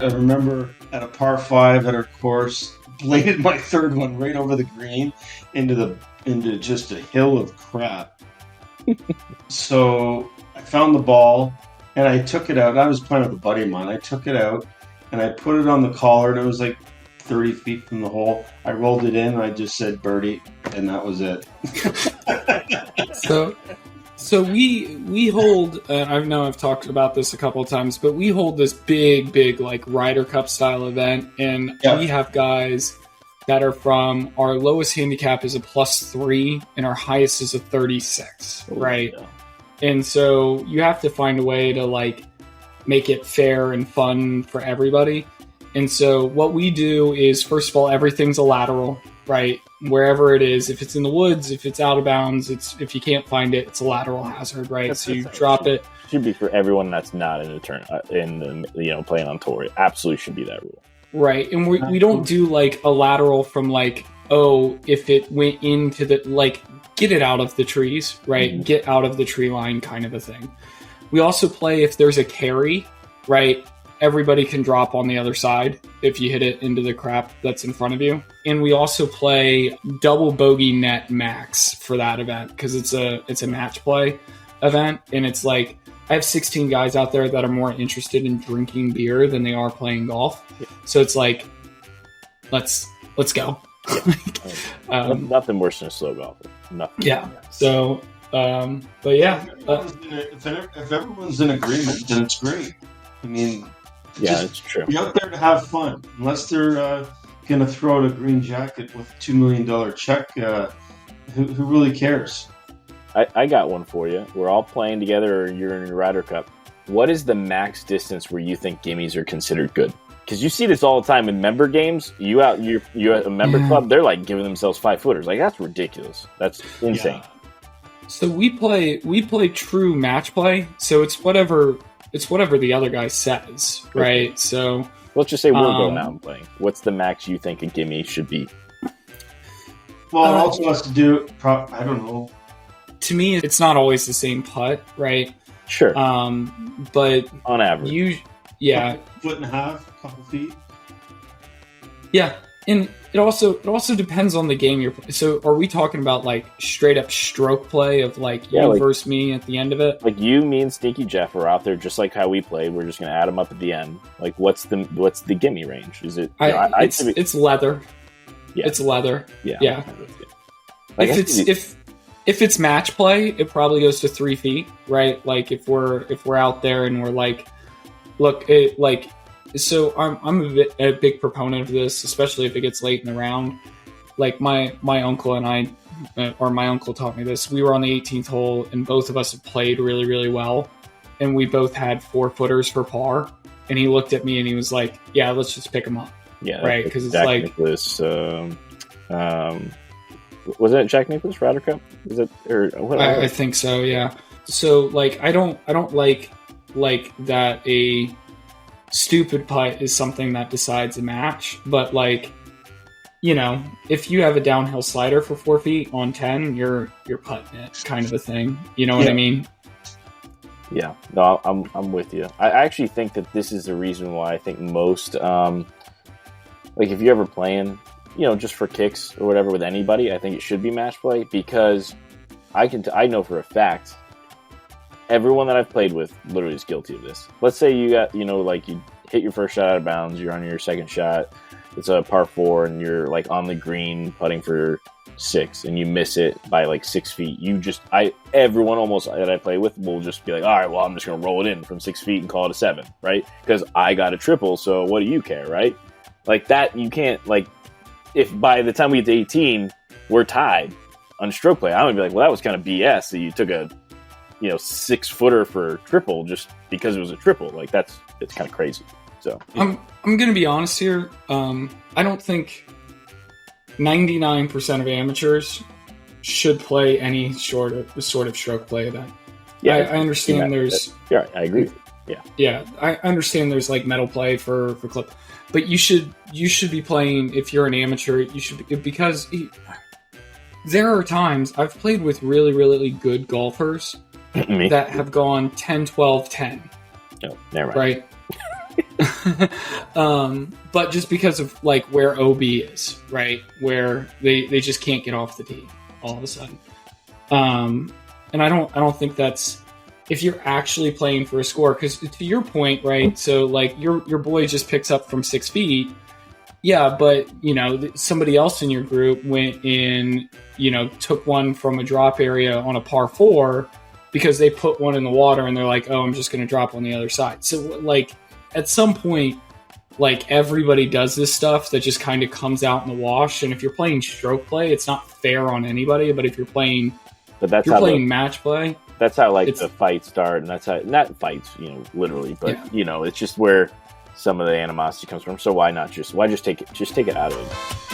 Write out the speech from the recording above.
I remember at a par 5 at our course, bladed my third one right over the green into just a hill of crap. So I found the ball and I took it out. I was playing with a buddy of mine. I took it out and I put it on the collar, and it was like 30 feet from the hole. I rolled it in and I just said birdie, and that was it. So we hold, I know I've talked about this a couple of times, but we hold this big like Ryder Cup style event, and we have guys that are from, our lowest handicap is a +3 and our highest is a 36, right? Yeah. And so you have to find a way to like make it fair and fun for everybody. And so what we do is, first of all, everything's a lateral, right? Wherever it is, if it's in the woods, if it's out of bounds, if you can't find it, it's a lateral hazard, right? So you drop it. Should be for everyone that's not in a turn, playing on tour. It absolutely should be that rule. Right. And we don't do like a lateral from like, oh, if it went into the, like, get it out of the trees, right? Mm-hmm. Get out of the tree line kind of a thing. We also play if there's a carry, right? Everybody can drop on the other side if you hit it into the crap that's in front of you. And we also play double bogey net max for that event because it's a match play event. And it's like, I have 16 guys out there that are more interested in drinking beer than they are playing golf. Yeah. So it's like, let's go. Nothing worse than a slow golfer. Nothing. Yeah. So, but yeah. If everyone's in agreement, then it's great. I mean, yeah, it's true. Be out there to have fun. Unless they're going to throw out a green jacket with a $2 million check, who really cares? I got one for you. We're all playing together, or you're in your Ryder Cup. What is the max distance where you think gimmies are considered good? Because you see this all the time in member games. You at a member club, they're like giving themselves 5-footers. Like, that's ridiculous. That's insane. Yeah. So we play true match play. So it's whatever the other guy says, right? So let's just say we're going out and playing. What's the max you think a gimme should be? Well, it also has to do. I don't know. To me, it's not always the same putt, right? Sure. But on average, foot and a half, a couple feet. Yeah, and it also depends on the game you're playing. So, are we talking about like straight up stroke play of like versus me at the end of it? Like you, me, and Stinky Jeff are out there just like how we play. We're just gonna add them up at the end. Like, what's the gimme range? Is it? It's leather. Yeah, it's leather. Yeah. Like if it's match play, it probably goes to 3 feet, right? Like if we're out there and we're like, look, so I'm a big proponent of this, especially if it gets late in the round. Like my uncle and I, or my uncle taught me this. We were on the 18th hole, and both of us have played really, really well, and we both had 4-footers for par. And he looked at me and he was like, "Yeah, let's just pick them up." Yeah, right, because it's Jack like Nicklaus. Was it Jack Nicklaus Ryder Cup? Is it or what? I think so. Yeah. So like I don't like that a stupid putt is something that decides a match, but like, you know, if you have a downhill slider for 4 feet on 10, you're putting it, kind of a thing. You know what I mean? Yeah. No, I'm with you. I actually think that this is the reason why I think most like if you're ever playing, you know, just for kicks or whatever with anybody, I think it should be match play, because I know for a fact everyone that I've played with literally is guilty of this. Let's say you got, you know, like you hit your first shot out of bounds, you're on your second shot, it's a par 4, and you're like on the green putting for 6, and you miss it by like 6 feet. Everyone almost that I play with will just be like, all right, well, I'm just going to roll it in from 6 feet and call it a 7, right? Because I got a triple, so what do you care, right? Like that, you can't, like, if by the time we get to 18, we're tied on stroke play, I'm going to be like, well, that was kind of BS that you took a, 6-footer for triple just because it was a triple. Like it's kind of crazy. So I'm going to be honest here. I don't think 99% of amateurs should play any sort of stroke play event. Yeah, I understand there's. Yeah, I agree. Yeah, I understand there's like metal play for clip, but you should be playing if you're an amateur. You should be, because there are times I've played with really, really good golfers that have gone 10, 12, 10. No, never mind. Right. But just because of like where OB is, right, where they just can't get off the tee all of a sudden. And I don't think that's, if you're actually playing for a score, because to your point, right? So like your boy just picks up from 6 feet. Yeah, but somebody else in your group went in, took one from a drop area on a par 4 because they put one in the water and they're like, oh, I'm just going to drop on the other side. So like at some point, like everybody does this stuff that just kind of comes out in the wash. And if you're playing stroke play, it's not fair on anybody. But if you're playing, match play, that's how the fights start, and that's how, not fights, literally, but it's just where some of the animosity comes from. So why just take it out of it?